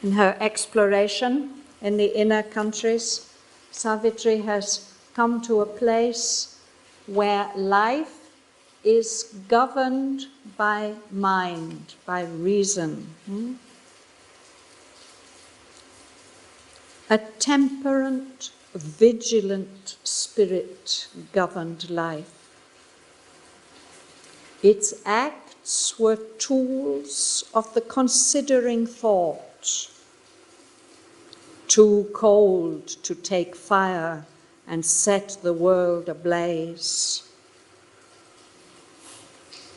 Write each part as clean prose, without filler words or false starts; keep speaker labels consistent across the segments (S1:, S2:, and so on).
S1: In her exploration in the inner countries, Savitri has come to a place where life is governed by mind, by reason. A temperate, vigilant spirit governed life. Its acts were tools of the considering thought, too cold to take fire and set the world ablaze,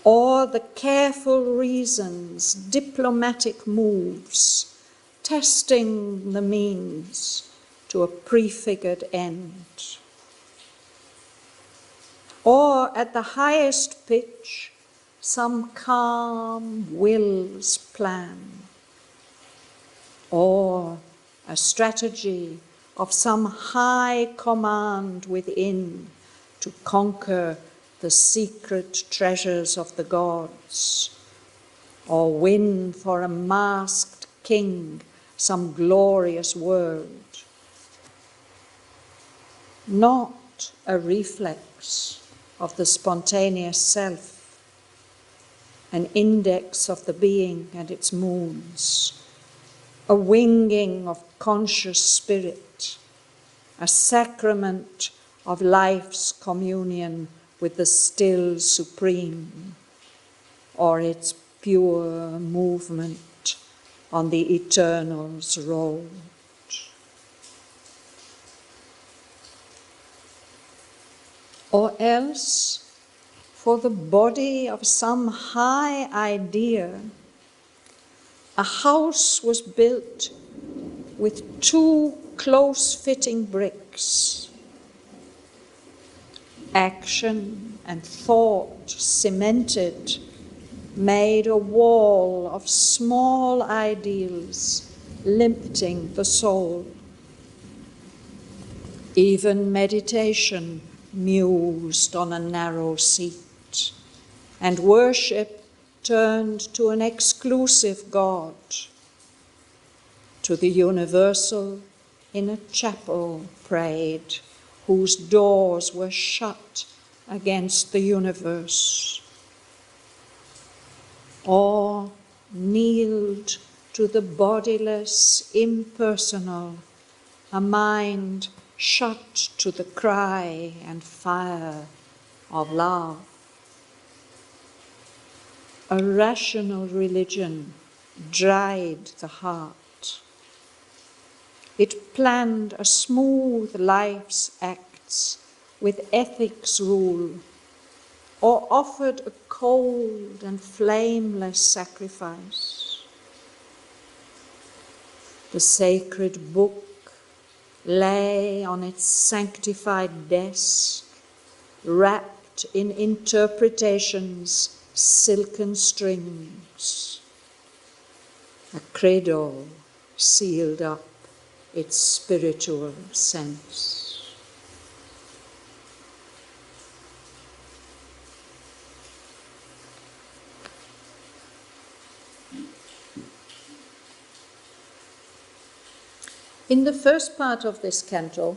S1: or the careful reasons, diplomatic moves, testing the means to a prefigured end. Or at the highest pitch, some calm will's plan, or a strategy of some high command within to conquer the secret treasures of the gods, or win for a masked king some glorious world. Not a reflex of the spontaneous self, an index of the being and its moods, a winging of conscious spirit, a sacrament of life's communion with the still supreme, or its pure movement on the eternal's road. Or else, for the body of some high idea, a house was built with two close-fitting bricks. Action and thought cemented made a wall of small ideals lifting the soul. Even meditation mused on a narrow seat, and worship turned to an exclusive God, to the universal in a chapel prayed, whose doors were shut against the universe, or kneeled to the bodiless, impersonal, a mind shut to the cry and fire of love. A rational religion dried the heart. It planned a smooth life's acts with ethics rule, or offered a cold and flameless sacrifice. The sacred book lay on its sanctified desk, wrapped in interpretation's silken strings. A credo sealed up its spiritual sense. In the first part of this canto,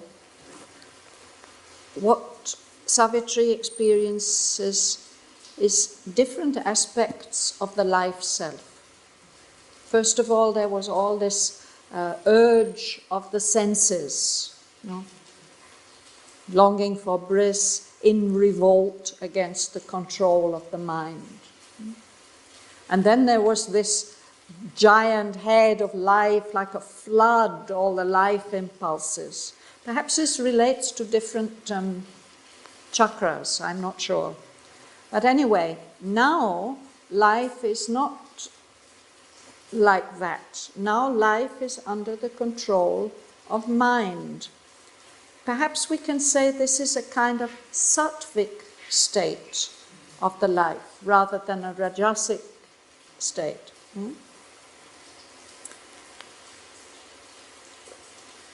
S1: what Savitri experiences is different aspects of the life self. First of all, there was all this urge of the senses, longing for bliss in revolt against the control of the mind. And then there was this giant head of life, like a flood, all the life impulses. Perhaps this relates to different chakras, I'm not sure. But anyway, now life is not like that. Now life is under the control of mind. Perhaps we can say this is a kind of sattvic state of the life, rather than a rajasic state.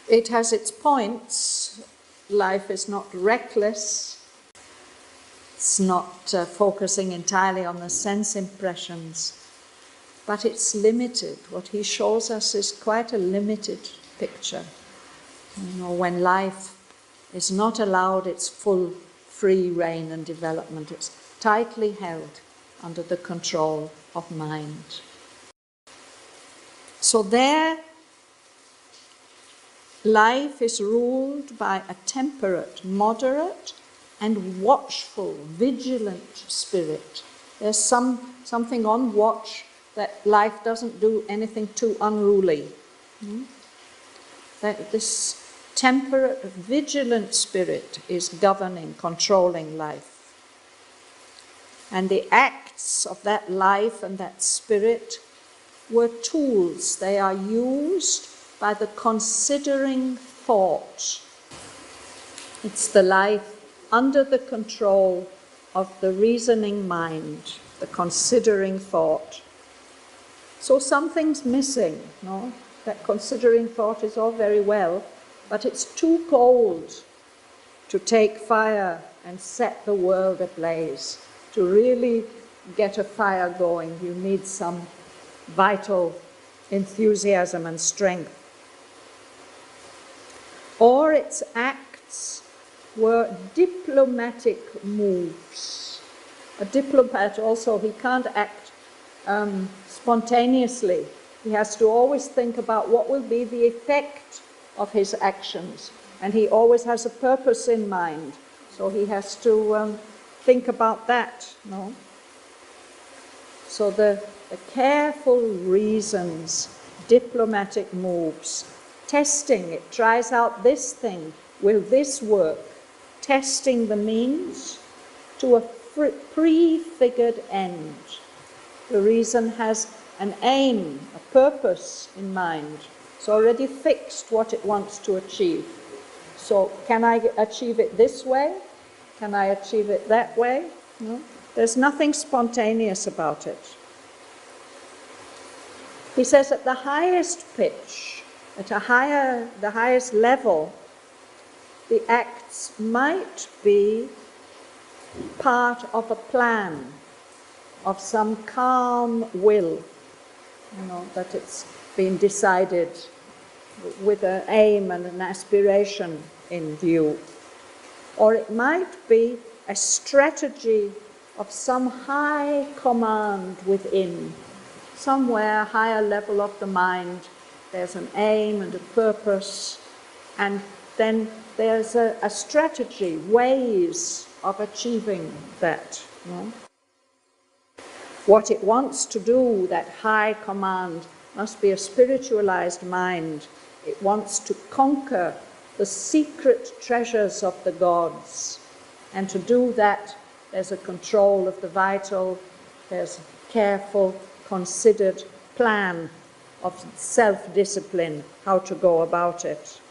S1: It has its points. Life is not reckless. It's not focusing entirely on the sense impressions. but it's limited. What he shows us is quite a limited picture. When life is not allowed its full free reign and development, it's tightly held under the control of mind. So there, life is ruled by a temperate, moderate, and watchful, vigilant spirit. There's something on watch that life doesn't do anything too unruly. That this temperate, vigilant spirit is governing, controlling life. And the acts of that life and that spirit were tools. They are used by the considering thought. It's the life under the control of the reasoning mind, the considering thought. So something's missing, no? That considering thought is all very well, but it's too cold to take fire and set the world ablaze. To really get a fire going, you need some vital enthusiasm and strength. Or its acts were diplomatic moves. A diplomat also, he can't act spontaneously. He has to always think about what will be the effect of his actions. And he always has a purpose in mind. So he has to think about that, no? So the careful reasons, diplomatic moves, testing, it tries out this thing, will this work? Testing the means to a prefigured end. The reason has an aim, a purpose in mind. It's already fixed what it wants to achieve. So can I achieve it this way? Can I achieve it that way? No? There's nothing spontaneous about it. He says at the highest pitch, at the highest level, the acts might be part of a plan, of some calm will, that it's been decided with an aim and an aspiration in view. Or it might be a strategy of some high command within, somewhere higher level of the mind. There's an aim and a purpose, and then there's a strategy, ways of achieving that. What it wants to do, that high command, must be a spiritualized mind. It wants to conquer the secret treasures of the gods. And to do that, there's a control of the vital, there's a careful, considered plan of self-discipline, how to go about it.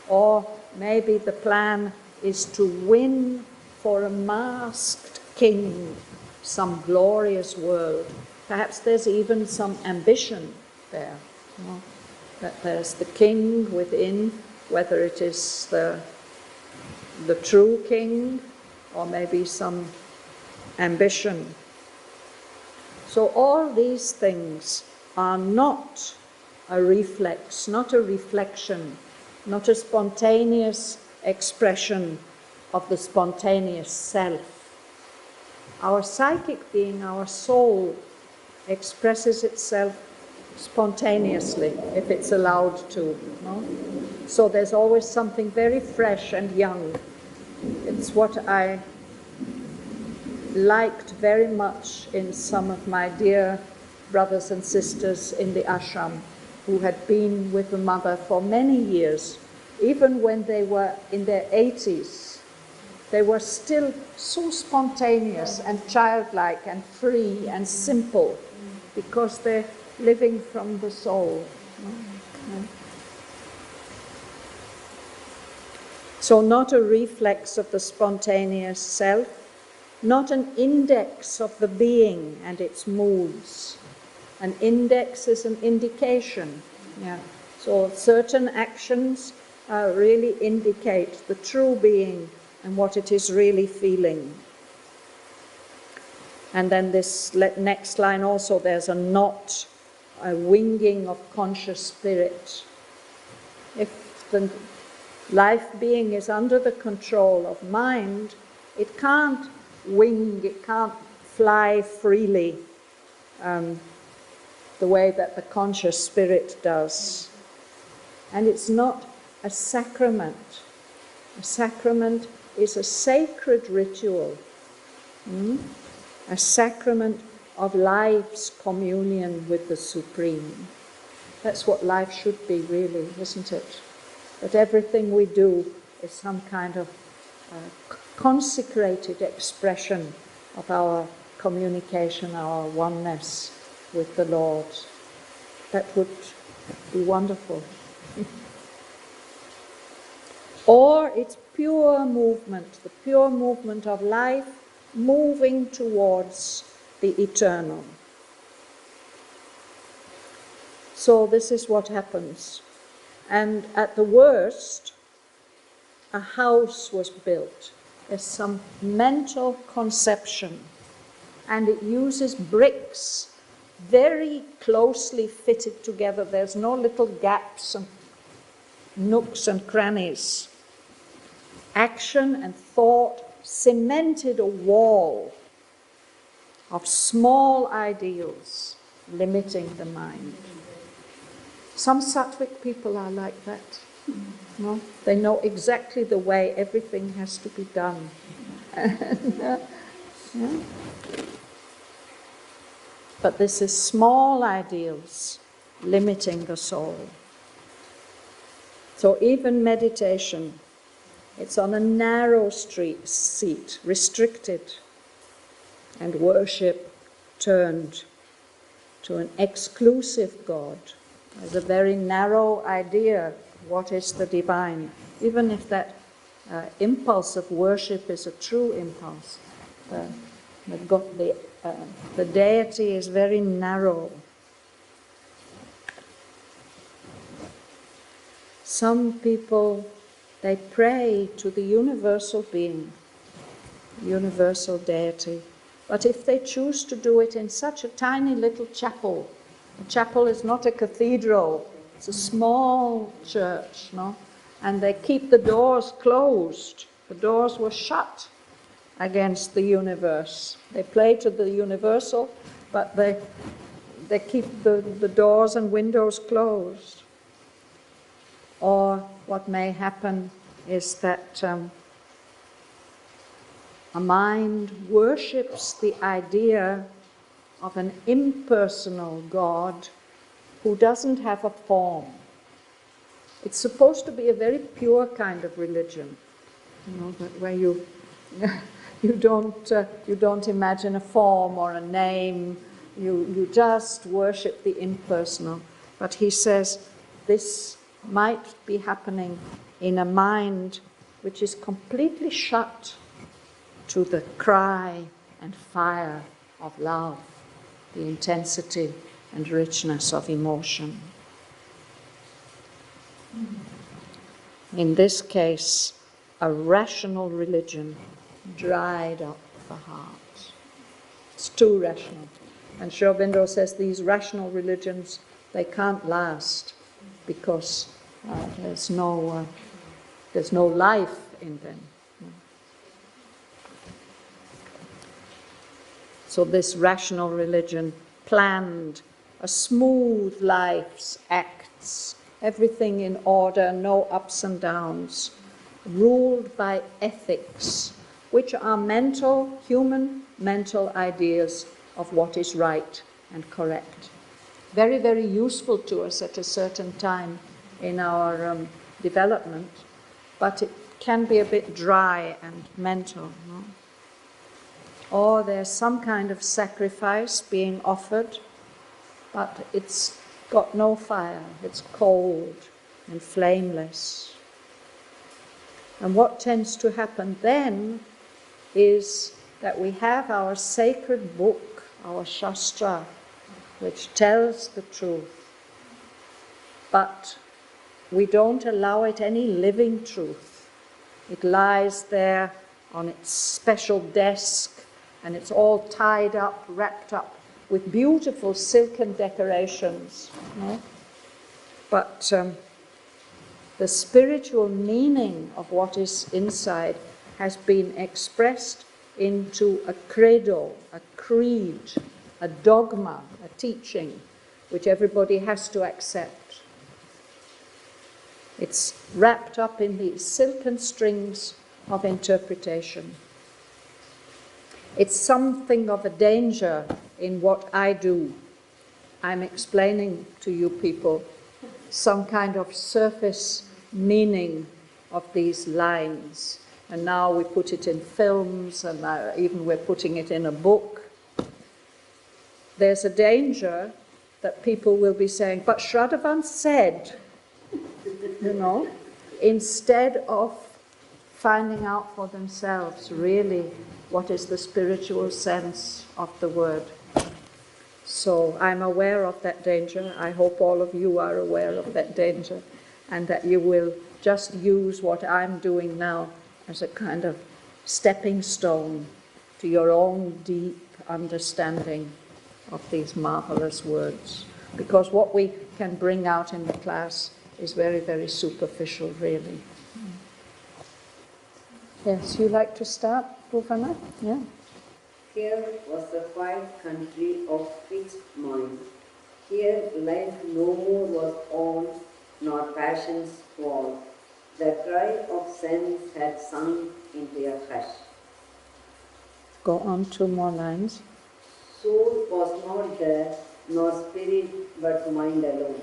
S1: Or maybe the plan is to win for a masked king some glorious world. Perhaps there's even some ambition there, that there's the king within, whether it is the true king or maybe some ambition. So all these things are not a reflex, not a reflection, not a spontaneous expression of the spontaneous self. Our psychic being, our soul, expresses itself spontaneously if it's allowed to. So there's always something very fresh and young. It's what I liked very much in some of my dear brothers and sisters in the ashram who had been with the mother for many years. Even when they were in their 80s, they were still so spontaneous and childlike and free and simple because they're living from the soul. So not a reflex of the spontaneous self, not an index of the being and its moods. An index is an indication. So certain actions really indicate the true being and what it is really feeling. And then this next line also, there's a knot, a winging of conscious spirit. If the life being is under the control of mind, it can't wing, it can't fly freely the way that the conscious spirit does. And it's not a sacrament. A sacrament is a sacred ritual, a sacrament of life's communion with the Supreme. That's what life should be, really, isn't it? That everything we do is some kind of consecrated expression of our communication, our oneness with the Lord. That would be wonderful. Or it's pure movement, the pure movement of life moving towards the eternal. So this is what happens. And at the worst, a house was built. There's some mental conception, and it uses bricks very closely fitted together. There's no little gaps and nooks and crannies. Action and thought cemented a wall of small ideals limiting the mind. Some Sattvic people are like that. No? They know exactly the way everything has to be done. Yeah. But this is small ideals limiting the soul. So even meditation, it's on a narrow seat, restricted, and worship turned to an exclusive God. There's a very narrow idea of what is the divine, even if that impulse of worship is a true impulse. The deity is very narrow. Some people, they pray to the universal being, universal deity. But if they choose to do it in such a tiny little chapel, a chapel is not a cathedral, it's a small church, no? And they keep the doors closed. The doors were shut against the universe. They play to the universal, but they keep the doors and windows closed. Or what may happen is that a mind worships the idea of an impersonal God who doesn't have a form. It's supposed to be a very pure kind of religion, where you don't imagine a form or a name. You just worship the impersonal. But he says this might be happening in a mind which is completely shut to the cry and fire of love, the intensity and richness of emotion. In this case, a rational religion dried up the heart. It's too rational. And Aurobindo says these rational religions, they can't last because there's no life in them. So this rational religion planned a smooth life's acts, everything in order, no ups and downs, ruled by ethics, which are human mental ideas of what is right and correct. Very, very useful to us at a certain time in our development, but it can be a bit dry and mental. No? Or there's some kind of sacrifice being offered, but it's got no fire, it's cold and flameless. And what tends to happen then is that we have our sacred book, our Shastra, which tells the truth, but we don't allow it any living truth. It lies there on its special desk and it's all tied up, wrapped up with beautiful silken decorations. But the spiritual meaning of what is inside has been expressed into a credo, a creed, a dogma, a teaching, which everybody has to accept. It's wrapped up in these silken strings of interpretation. It's something of a danger in what I do. I'm explaining to you people some kind of surface meaning of these lines. And now we put it in films, and even we're putting it in a book. There's a danger that people will be saying, but Shraddhavan said, instead of finding out for themselves really what is the spiritual sense of the word. So I'm aware of that danger. I hope all of you are aware of that danger, and that you will just use what I'm doing now as a kind of stepping stone to your own deep understanding of these marvelous words. Because what we can bring out in the class is very, very superficial, really. Yes, you like to start, Bhavan? Yeah.
S2: Here was the quiet country of fixed mind. Here life no more was on, nor passions fall. The cry of sense had sunk into a hush.
S1: Go on 2 more lines.
S2: Soul was not there, nor spirit, but mind alone.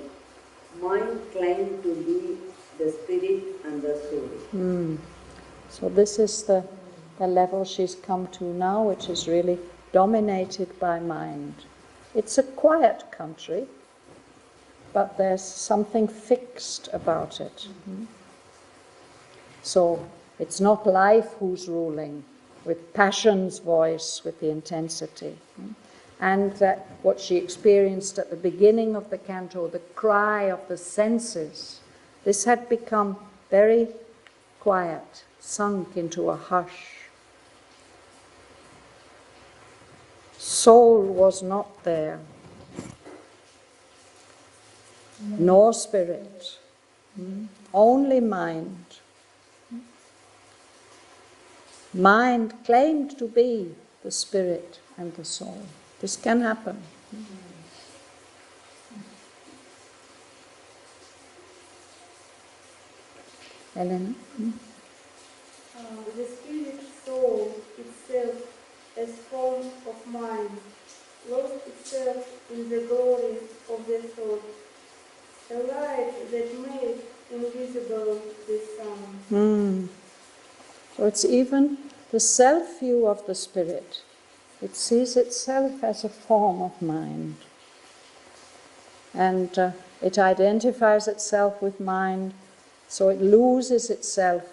S2: Mind claimed to be the spirit and the soul.
S1: So this is the level she's come to now, which is really dominated by mind. It's a quiet country, but there's something fixed about it. So it's not life who's ruling, with passion's voice, with the intensity. And that what she experienced at the beginning of the canto, the cry of the senses, this had become very quiet, sunk into a hush. Soul was not there, nor spirit, only mind. Mind claimed to be the spirit and the soul. This can happen. Elena?
S3: The spirit soul itself as form of mind lost itself in the glory of the thought, a light that made invisible the sun.
S1: So it's even the self-view of the spirit. It sees itself as a form of mind. And it identifies itself with mind, so it loses itself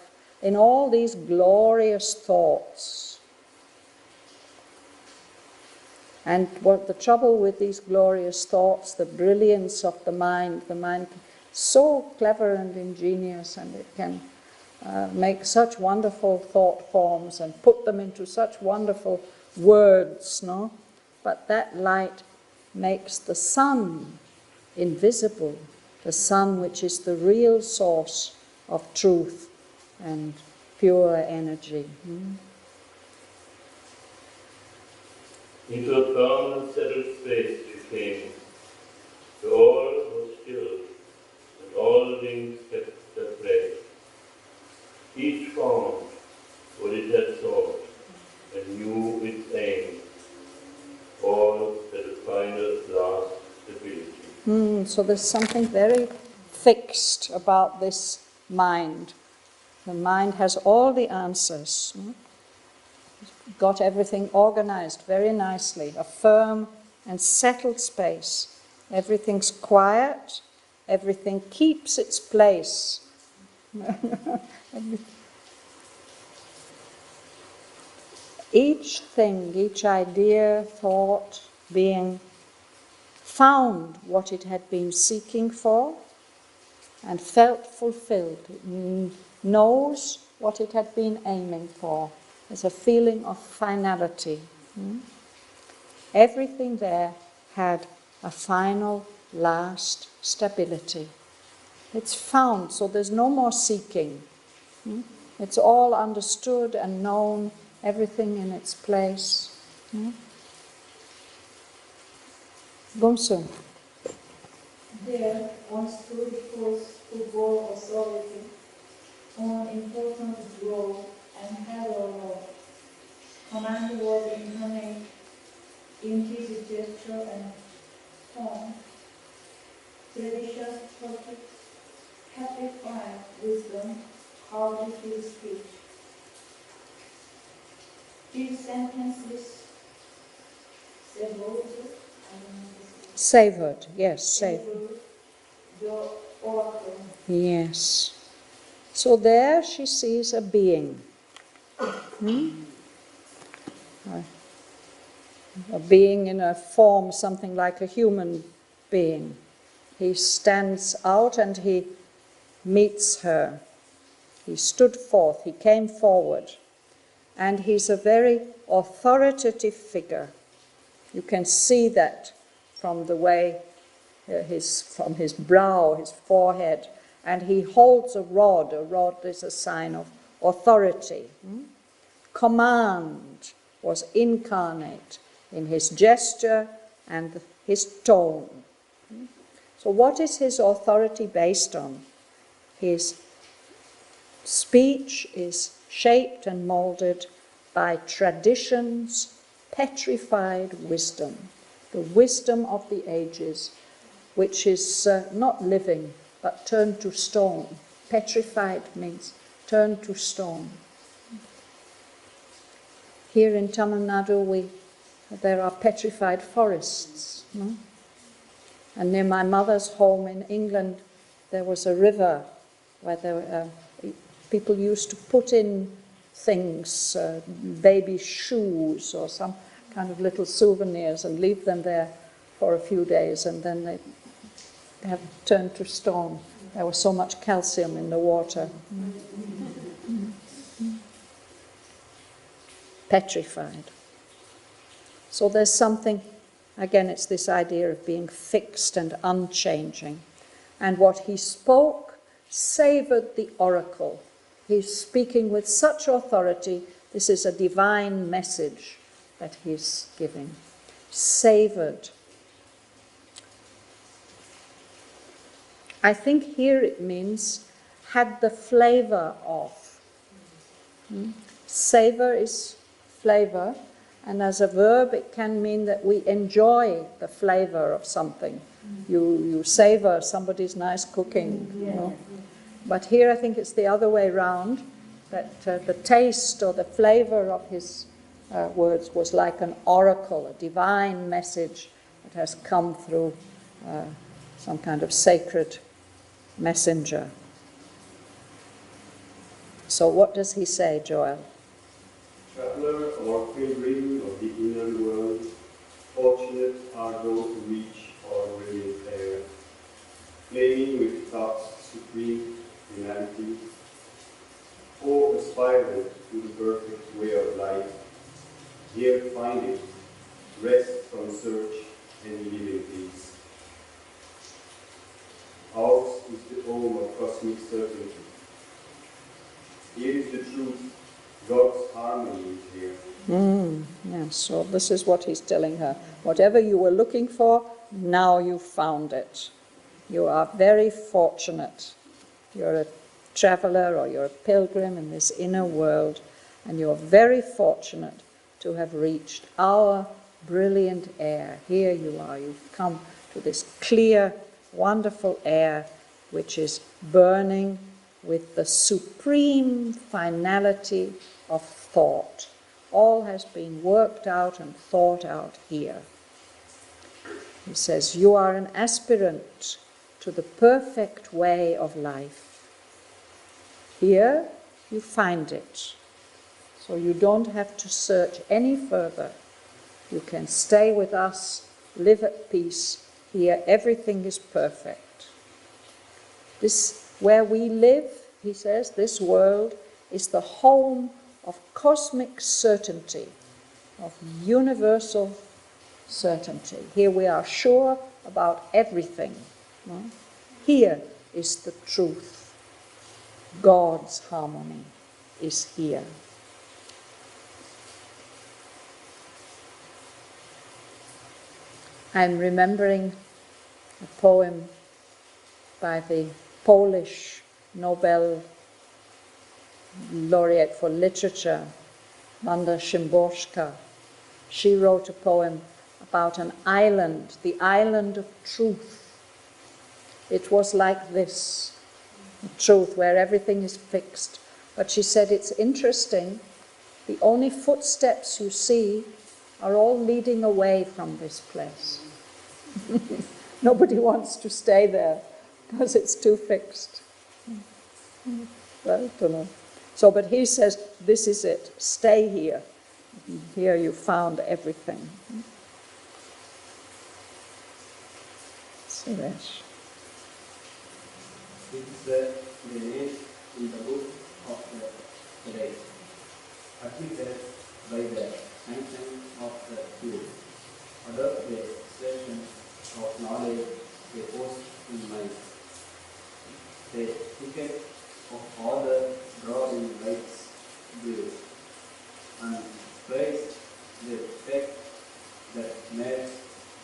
S1: in all these glorious thoughts. And what the trouble with these glorious thoughts, the brilliance of the mind so clever and ingenious, and it can make such wonderful thought forms and put them into such wonderful words, no? But that light makes the sun invisible, the sun which is the real source of truth and pure energy.
S4: Into a calm and settled space we came. The all was still, and all things kept their place. Each found what it had sought, and knew its aim, all at a final last stability.
S1: So there's something very fixed about this mind. The mind has all the answers. Got everything organized very nicely, a firm and settled space. Everything's quiet, everything keeps its place. Each thing, each idea, thought, being found what it had been seeking for and felt fulfilled. It knows what it had been aiming for. There's a feeling of finality. Everything there had a final, last stability. It's found, so there's no more seeking. It's all understood and known, everything in its place. Bumsu.
S5: There, one stood forth who bore authority on important role and had a law. Command was incarnate in his gesture and tone. Traditions petrified wisdom clouded his speech. His sentences
S1: Savored, yes,
S5: savored the oracle.
S1: Yes. So there she sees a being. A being in a form, something like a human being. He stands out and he meets her. He stood forth, he came forward. And he's a very authoritative figure. You can see that from the way, from his brow, his forehead. And he holds a rod. A rod is a sign of authority. Command was incarnate in his gesture and his tone. So what is his authority based on? His speech is shaped and molded by tradition's petrified wisdom, the wisdom of the ages, which is not living, but turned to stone. Petrified means turned to stone. Here in Tamil Nadu, there are petrified forests. No? And near my mother's home in England, there was a river where people used to put in things, baby shoes or some kind of little souvenirs, and leave them there for a few days, and then they have turned to stone. There was so much calcium in the water. Petrified. So there's something, again, it's this idea of being fixed and unchanging. And what he spoke savored the oracle. He's speaking with such authority. This is a divine message that he's giving. Savored. I think here it means had the flavor of. Savor is flavor, and as a verb it can mean that we enjoy the flavor of something. You savor somebody's nice cooking, you know. But here I think it's the other way round, that the taste or the flavor of his words was like an oracle, a divine message that has come through some kind of sacred messenger. So what does he say, Joel?
S6: Traveler or pilgrim of the inner world, fortunate are those who reach Auroville air, flaming with thought's supreme finality, or aspiring to the perfect way of life, here find it, rest from search and live in peace. Ours is the home of cosmic certainty. Here is the truth. God's harmony is here.
S1: Yes, so this is what he's telling her. Whatever you were looking for, now you've found it. You are very fortunate. You're a traveler or you're a pilgrim in this inner world, and you're very fortunate to have reached our brilliant air. Here you are. You've come to this clear, wonderful air which is burning with the supreme finality of thought. All has been worked out and thought out here. He says, you are an aspirant to the perfect way of life. Here you find it. So you don't have to search any further. You can stay with us, live at peace. Here everything is perfect. This, where we live, he says, this world is the home of cosmic certainty. of universal certainty. Here we are sure about everything. No? Here is the truth. God's harmony is here. I'm remembering a poem by the Polish Nobel laureate for literature, Wanda Szymborska. She wrote a poem about an island, the island of truth. It was like this, truth, where everything is fixed. But she said it's interesting, the only footsteps you see are all leading away from this place. Nobody wants to stay there because it's too fixed. I don't know. So, but he says, this is it, stay here. Here you found everything. Suresh.
S7: It is the name in the book of the race, articulated by the sanction of the few. Adopt the expression of knowledge they post in mind. The ticket of order draw in lights blue, and praise the fact that made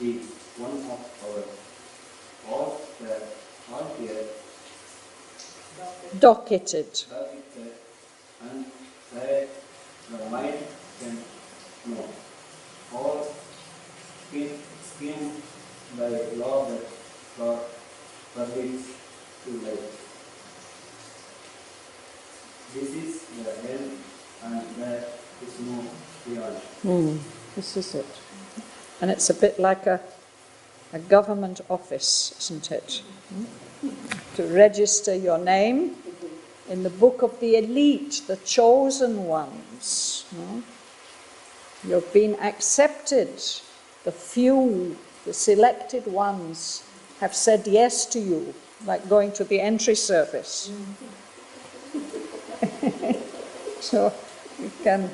S7: it one of our. All that are here
S1: Docketed.
S7: and that the mind can know. All schemed by law that permits to life. This is the end, and there is no beyond.
S1: This is it. And it's a bit like a government office, isn't it? To register your name in the book of the elite, the chosen ones. You've been accepted. The few, the selected ones have said yes to you, like going to the entry service. So you can,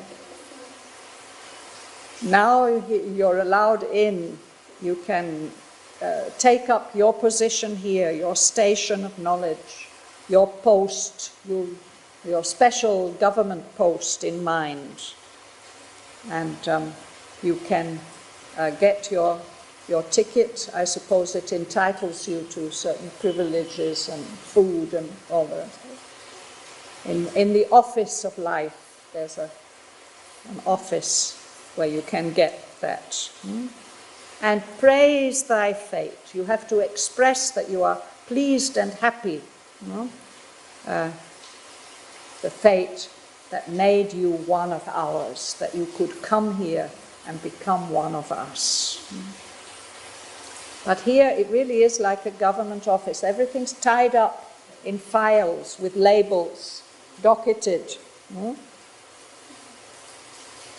S1: now you're allowed in, you can take up your position here, your station of knowledge, your post, your special government post in mind. And you can get your ticket. I suppose it entitles you to certain privileges and food and all the rest. In the office of life, there's an office where you can get that. And praise thy fate. You have to express that you are pleased and happy. The fate that made you one of ours, that you could come here and become one of us. But here it really is like a government office. Everything's tied up in files with labels, docketed.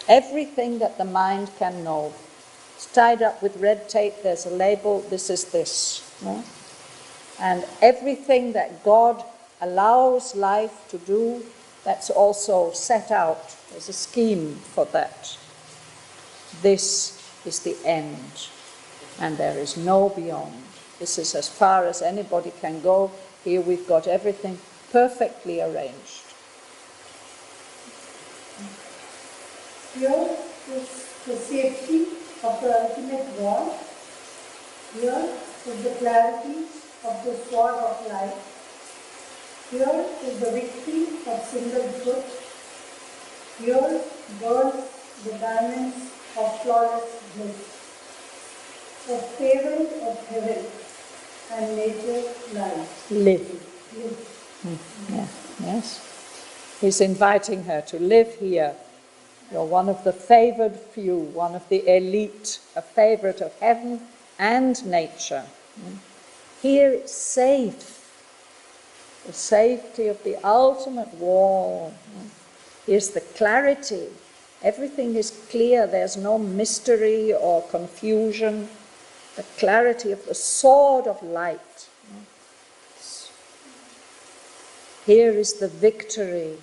S1: Everything that the mind can know. It's tied up with red tape, there's a label, this is this. And everything that God allows life to do, that's also set out. There's a scheme for that. This is the end, and there is no beyond. This is as far as anybody can go. Here we've got everything perfectly arranged.
S3: Here is the safety of the ultimate God. Here is the clarity of the sword of life. Here is the victory of single truth. Here burns the diamonds of flawless bliss. A favourite of heaven and nature lies.
S1: Live. Yeah. Yes. He's inviting her to live here. You're one of the favoured few, one of the elite, a favourite of heaven and nature. Here it's safe. The safety of the ultimate wall. Here's the clarity. Everything is clear. There's no mystery or confusion. The clarity of the sword of light. Here is the victory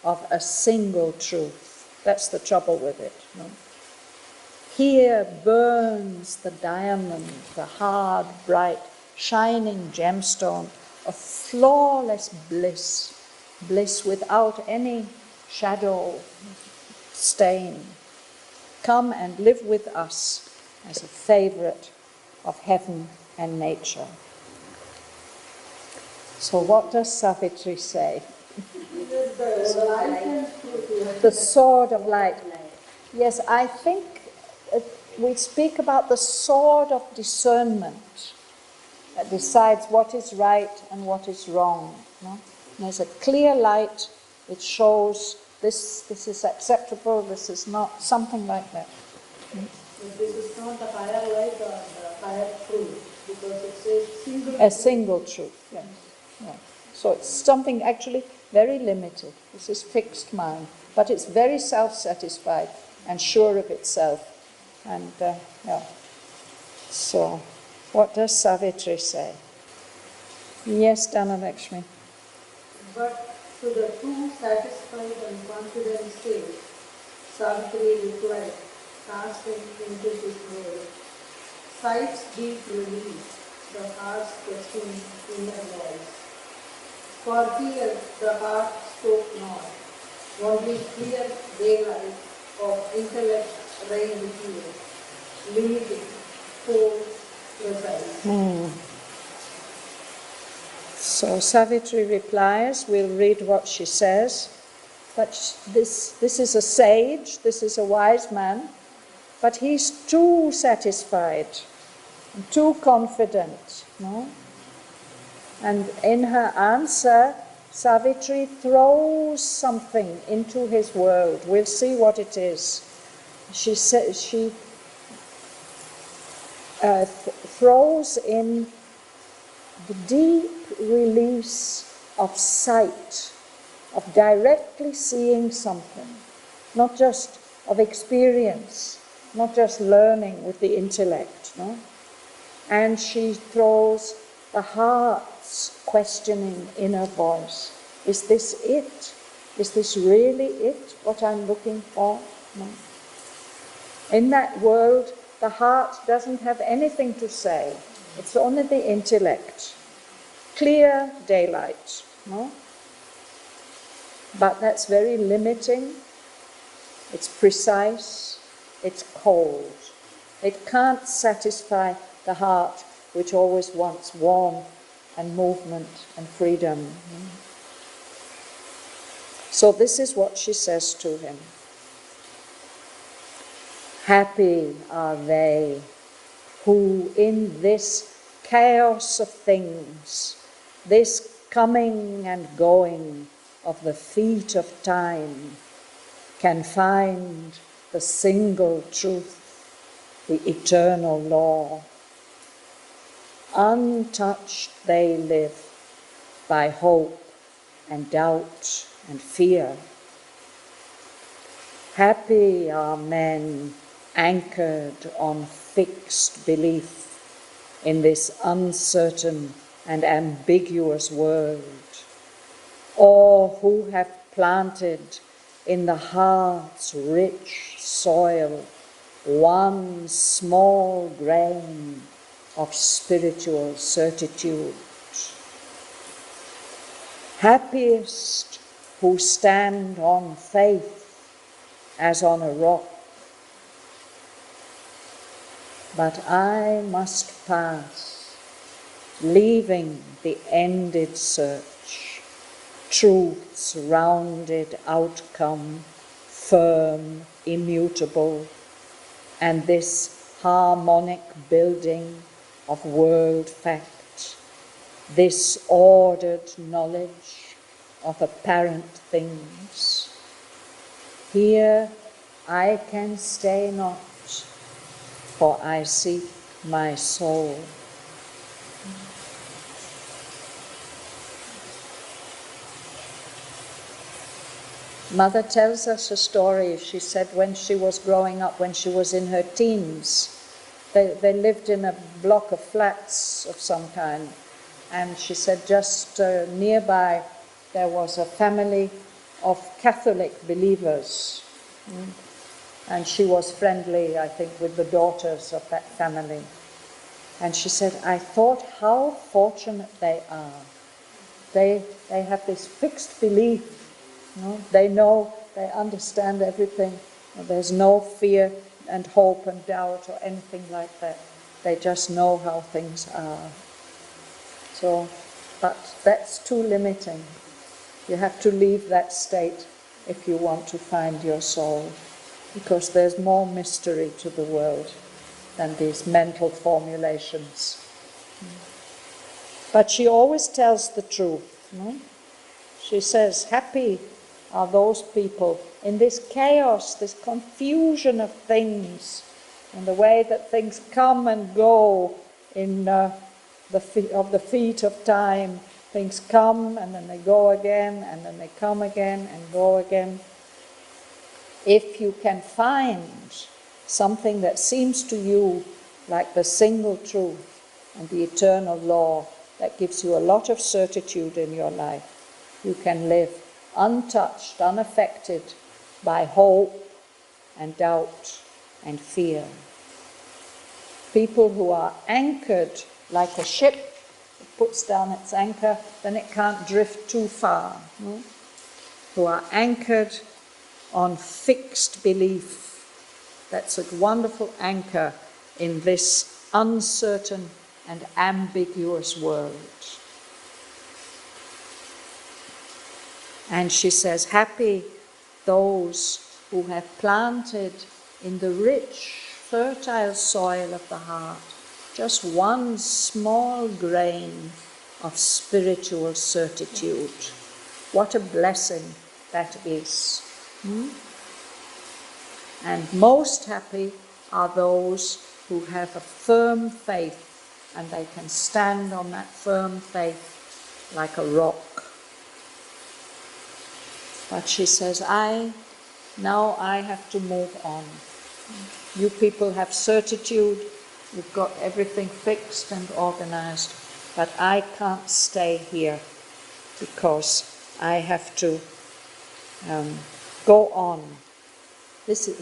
S1: of a single truth. That's the trouble with it. Here burns the diamond, the hard, bright, shining gemstone of flawless bliss, bliss without any shadow, stain. Come and live with us as a favorite of heaven and nature. So what does Savitri say? The sword of light. Yes, I think we speak about the sword of discernment that decides what is right and what is wrong. No? There's a clear light which shows this is acceptable, this is not, something like that.
S5: This is not the higher light or the higher truth, because it says single.
S1: A single truth, yes. Yeah. So it's something actually very limited. This is fixed mind, but it's very self-satisfied and sure of itself. And yeah. So, what does Savitri say? Yes, Dhanalakshmi.
S3: But to the true satisfied and confident state, Savitri replied, casting into his world, sight's deep relief, the heart's questioning inner voice. For here the heart spoke not, only clear daylight of intellect reigned here, limited, cold, precise.
S1: So Savitri replies, we'll read what she says, but this is a sage, this is a wise man, but he's too satisfied, and too confident, no? And in her answer, Savitri throws something into his world. We'll see what it is. She throws in the deep release of sight, of directly seeing something, not just of experience, not just learning with the intellect, no? And she throws the heart's questioning inner voice. Is this it? Is this really it, what I'm looking for? No. In that world, the heart doesn't have anything to say. It's only the intellect. Clear daylight, no? But that's very limiting. It's precise. It's cold. It can't satisfy the heart, which always wants warmth and movement and freedom. So this is what she says to him. Happy are they who in this chaos of things, this coming and going of the feet of time, can find the single truth, the eternal law. Untouched they live by hope and doubt and fear. Happy are men anchored on fixed belief in this uncertain and ambiguous world, or who have planted in the heart's rich soil one small grain of spiritual certitude. Happiest who stand on faith as on a rock. But I must pass, leaving the ended search, truth's rounded outcome, firm, immutable, and this harmonic building of world fact, this ordered knowledge of apparent things. Here I can stay not, for I seek my soul. Mother tells us a story. She said when she was growing up, when she was in her teens, they lived in a block of flats of some kind. And she said just nearby there was a family of Catholic believers. and she was friendly, I think, with the daughters of that family. And she said, I thought how fortunate they are. They have this fixed belief. They know, they understand everything. There's no fear and hope and doubt or anything like that. They just know how things are. So, but that's too limiting. You have to leave that state if you want to find your soul, because there's more mystery to the world than these mental formulations. But she always tells the truth. She says, happy are those people in this chaos, this confusion of things, and the way that things come and go in the feet of time. Things come and then they go again, and then they come again and go again. If you can find something that seems to you like the single truth and the eternal law that gives you a lot of certitude in your life, you can live untouched, unaffected by hope and doubt and fear. People who are anchored like a ship, it puts down its anchor, then it can't drift too far. Who are anchored on fixed belief. That's a wonderful anchor in this uncertain and ambiguous world. And she says, happy those who have planted in the rich, fertile soil of the heart just one small grain of spiritual certitude. What a blessing that is. And most happy are those who have a firm faith, and they can stand on that firm faith like a rock. But she says, now I have to move on. You people have certitude, you've got everything fixed and organized, but I can't stay here because I have to go on.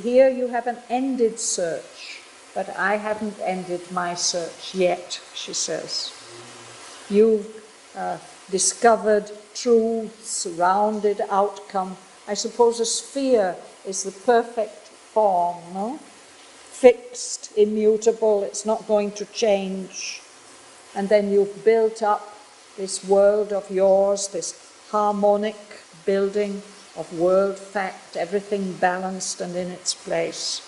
S1: Here you have an ended search, but I haven't ended my search yet, she says. You've discovered truths, rounded outcome. I suppose a sphere is the perfect form, no? Fixed, immutable, it's not going to change. And then you've built up this world of yours, this harmonic building of world fact, everything balanced and in its place.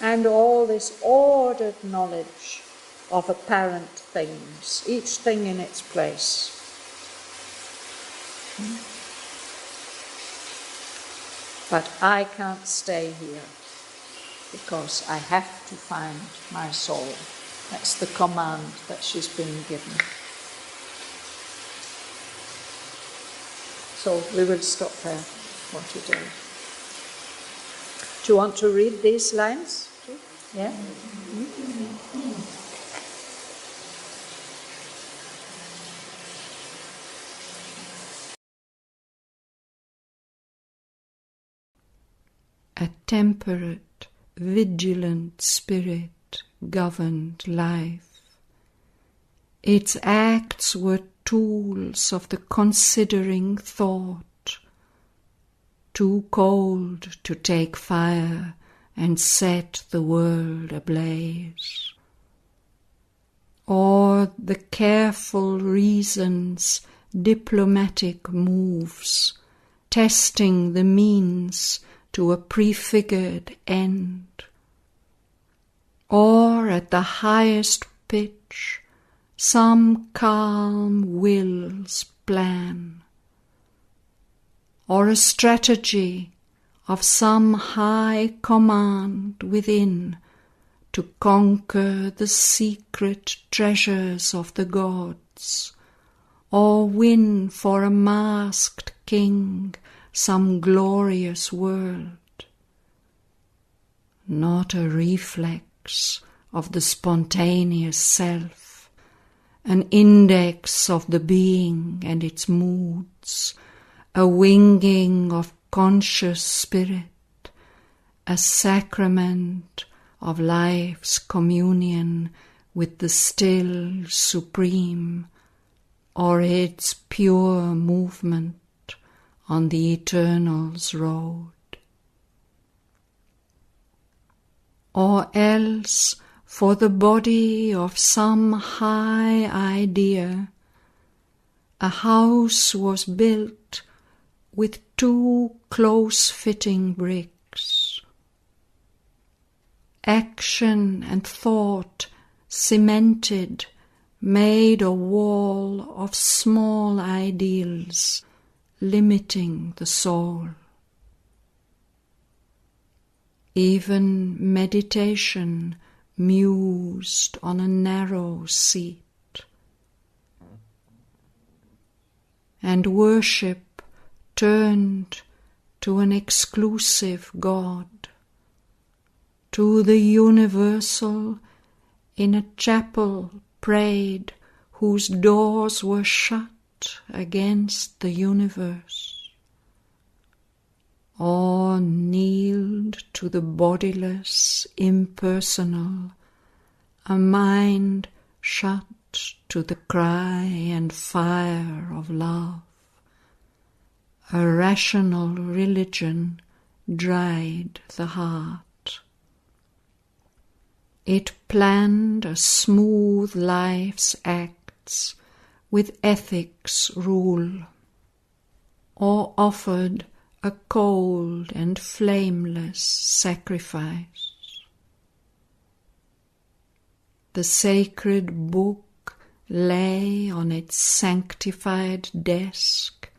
S1: And all this ordered knowledge of apparent things, each thing in its place. But I can't stay here because I have to find my soul. That's the command that she's been given. So we will stop there for today. Do you want to read these lines? Yeah?
S8: A temperate, vigilant spirit governed life. Its acts were tools of the considering thought, too cold to take fire and set the world ablaze. Or the careful reason's diplomatic moves, testing the means to a prefigured end. Or at the highest pitch, some calm will's plan, or a strategy of some high command within to conquer the secret treasures of the gods, or win for a masked king some glorious world. Not a reflex of the spontaneous self, an index of the being and its moods, a winging of conscious spirit, a sacrament of life's communion with the still supreme, or its pure movement on the Eternal's road. Or else for the body of some high idea, a house was built with 2 close-fitting bricks. Action and thought cemented made a wall of small ideals, limiting the soul. Even meditation mused on a narrow seat, and worship turned to an exclusive God, to the universal in a chapel prayed whose doors were shut against the universe, or kneeled to the bodiless, impersonal, a mind shut to the cry and fire of love. A rational religion dried the heart. It planned a smooth life's acts with ethics rule, or offered a cold and flameless sacrifice. The sacred book lay on its sanctified desk,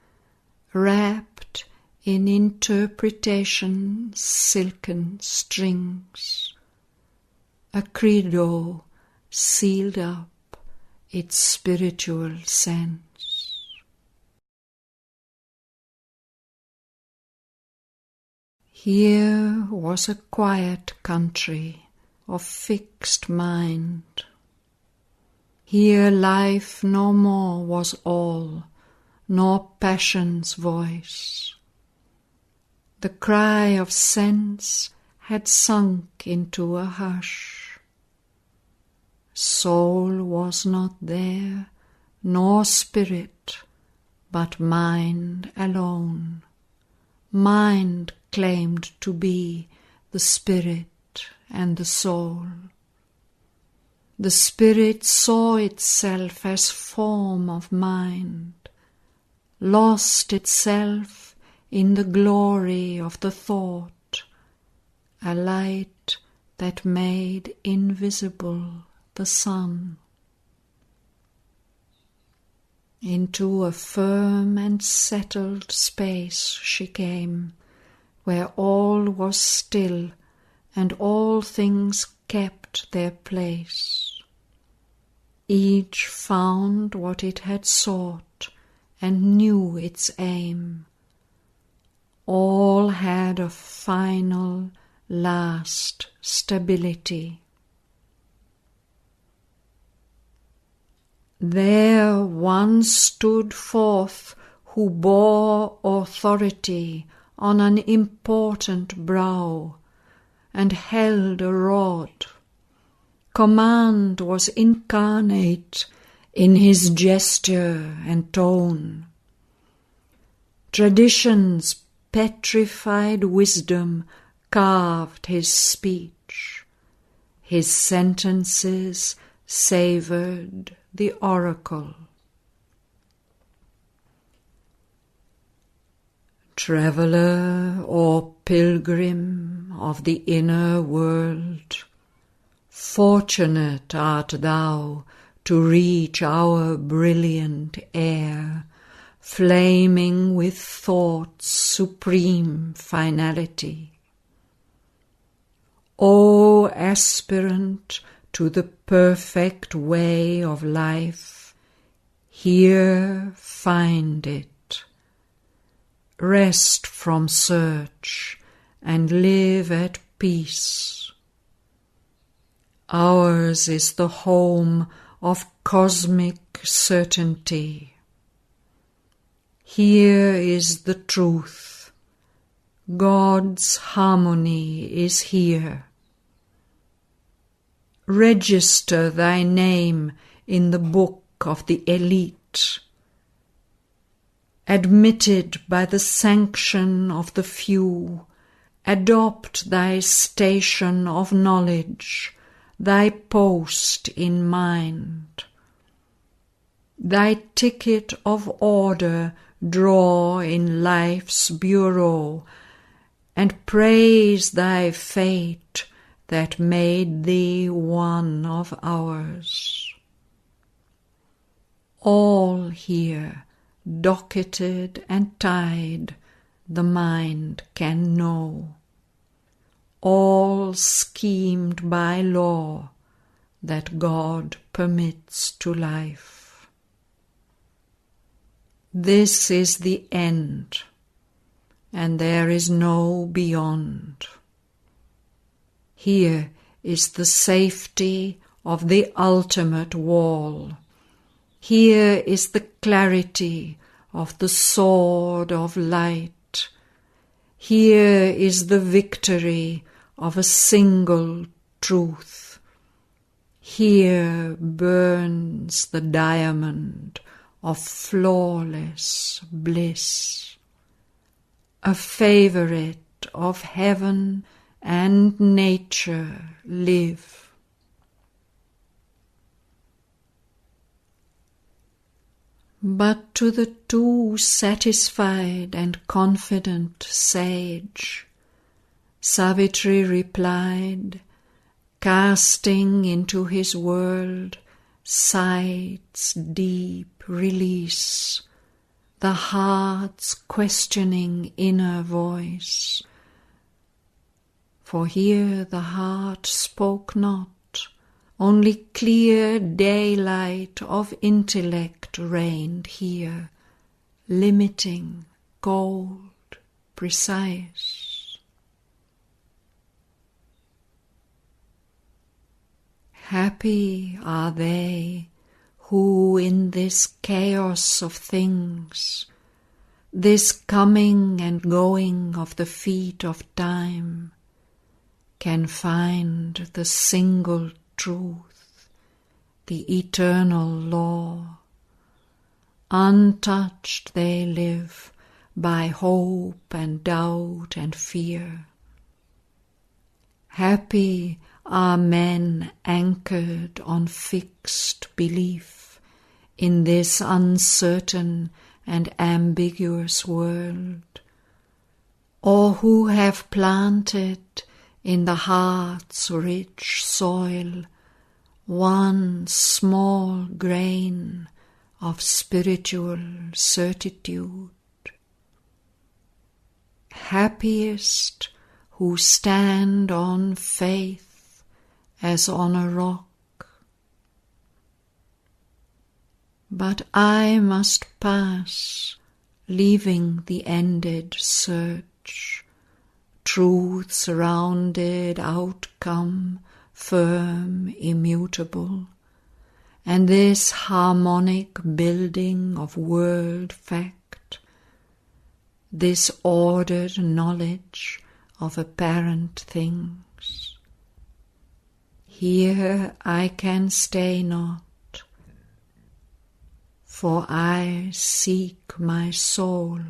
S8: wrapped in interpretation's silken strings. A credo sealed up its spiritual sense. Here was a quiet country of fixed mind. Here life no more was all, nor passion's voice. The cry of sense had sunk into a hush. Soul was not there, nor spirit, but mind alone. Mind claimed to be the spirit and the soul. The spirit saw itself as form of mind, lost itself in the glory of the thought, a light that made invisible the sun. Into a firm and settled space she came, where all was still and all things kept their place. Each found what it had sought and knew its aim. All had a final, last stability. There one stood forth who bore authority on an important brow, and held a rod. Command was incarnate in his gesture and tone. Tradition's petrified wisdom carved his speech. His sentences savoured the oracle. Traveller or pilgrim of the inner world, fortunate art thou to reach our brilliant air, flaming with thought's supreme finality. O aspirant to the perfect way of life, here find it. Rest from search and live at peace. Ours is the home of cosmic certainty. Here is the truth. God's harmony is here. Register thy name in the book of the elite, admitted by the sanction of the few. Adopt thy station of knowledge, thy post in mind. Thy ticket of order draw in life's bureau, and praise thy fate that made thee one of ours. All here, docketed and tied, the mind can know, all schemed by law that God permits to life. This is the end, and there is no beyond. Here is the safety of the ultimate wall. Here is the clarity of the sword of light. Here is the victory of a single truth. Here burns the diamond of flawless bliss, a favorite of heaven and nature live. But to the too satisfied and confident sage, Savitri replied, casting into his world sight's deep release, the heart's questioning inner voice. For here the heart spoke not, only clear daylight of intellect reigned here, limiting, cold, precise. Happy are they who in this chaos of things, this coming and going of the feet of time, can find the single truth, the eternal law. Untouched they live by hope and doubt and fear. Happy are men anchored on fixed belief in this uncertain and ambiguous world, or who have planted in the heart's rich soil one small grain of spiritual certitude. Happiest who stand on faith as on a rock. But I must pass, leaving the ended search, truth's rounded outcome, firm, immutable, and this harmonic building of world fact, this ordered knowledge of apparent things. Here I can stay not, for I seek my soul.